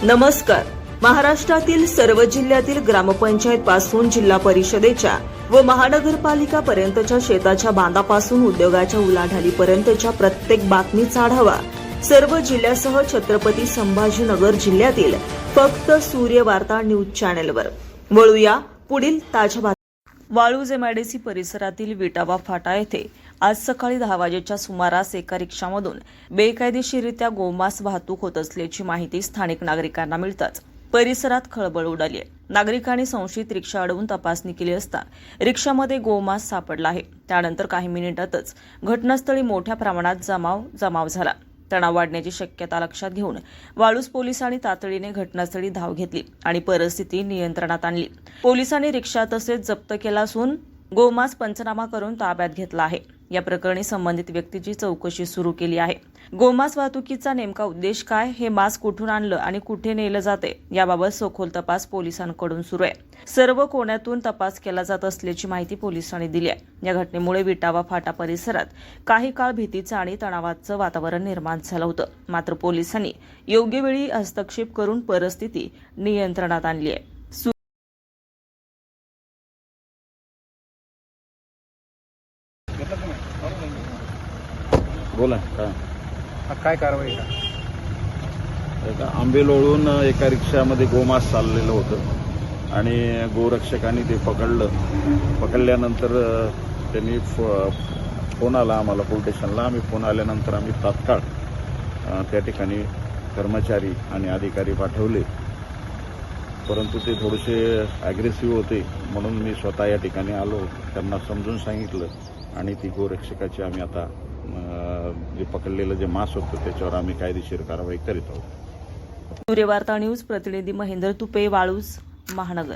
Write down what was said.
नमस्कार. महाराष्ट्रातील सर्व जिल्ह्यातील ग्रामपंचायत पासून जिल्हा परिषदेच्या व महानगरपालिका पर्यंतच्या शेताच्या बांधापासून उद्योगाच्या उलाढालीपर्यंतच्या प्रत्येक बातमीचा आढावा सर्व जिल्ह्यासह छत्रपती संभाजीनगर जिल्ह्यातील फक्त सूर्य वार्ता न्यूज चॅनेलवर. वळूया पुढील ताज्या बातम्या. वाळूज एमआयडीसी परिसरातील विटावा फाटा येथे आज सकाळी 10 वाजेच्या सुमारास एका रिक्षामधून बेकायदेशीररित्या गोमांस वाहतूक होत असल्याची माहिती स्थानिक नागरिकांना मिळताच परिसरात खळबळ उडाली आहे. नागरिकांनी संशयित रिक्षा अडवून तपासणी केली असता रिक्षामध्ये गोमांस सापडला आहे. त्यानंतर काही मिनिटातच घटनास्थळी मोठ्या प्रमाणात जमाव झाला. तणाव वाढण्याची शक्यता लक्षात घेऊन वाळूज पोलिसांनी तातडीने घटनास्थळी धाव घेतली आणि परिस्थिती नियंत्रणात आणली. पोलिसांनी रिक्षा तसेच जप्त केला असून गोमांस पंचनामा करून ताब्यात घेतला आहे. या प्रकरणी संबंधित व्यक्तीची चौकशी सुरू केली आहे. गोमांस वाहतुकीचा नेमका उद्देश काय, हे मांस कुठून आणलं आणि कुठे नेलं जाते याबाबत सखोल तपास पोलिसांकडून सुरू आहे. सर्व कोण्यातून तपास केला जात असल्याची माहिती पोलिसांनी दिली आहे. या घटनेमुळे विटावा फाटा परिसरात काही काळ भीतीचं आणि तणावाचं वातावरण निर्माण झालं होतं. मात्र पोलिसांनी योग्य वेळी हस्तक्षेप करून परिस्थिती नियंत्रणात आणली आहे. बोला काय कारवाई का? एका आंबेलोळून एका रिक्षामध्ये गोमांस चाललेलं होतं आणि गोरक्षकांनी ते पकडल्यानंतर त्यांनी फोन आला आम्हाला पोलीस स्टेशनला. आम्ही फोन आल्यानंतर आम्ही तात्काळ त्या ठिकाणी कर्मचारी आणि अधिकारी पाठवले, परंतु ते थोडेसे ॲग्रेसिव्ह होते म्हणून मी स्वतः या ठिकाणी आलो. त्यांना समजून सांगितलं आणि ती गोरक्षकाची आम्ही आता जे पकडलेलं जे मांस होतं त्याच्यावर आम्ही कायदेशीर कारवाई करीत आहोत. सूर्यवार्ता न्यूज प्रतिनिधी महेंद्र तुपे, वाळूज, महानगर.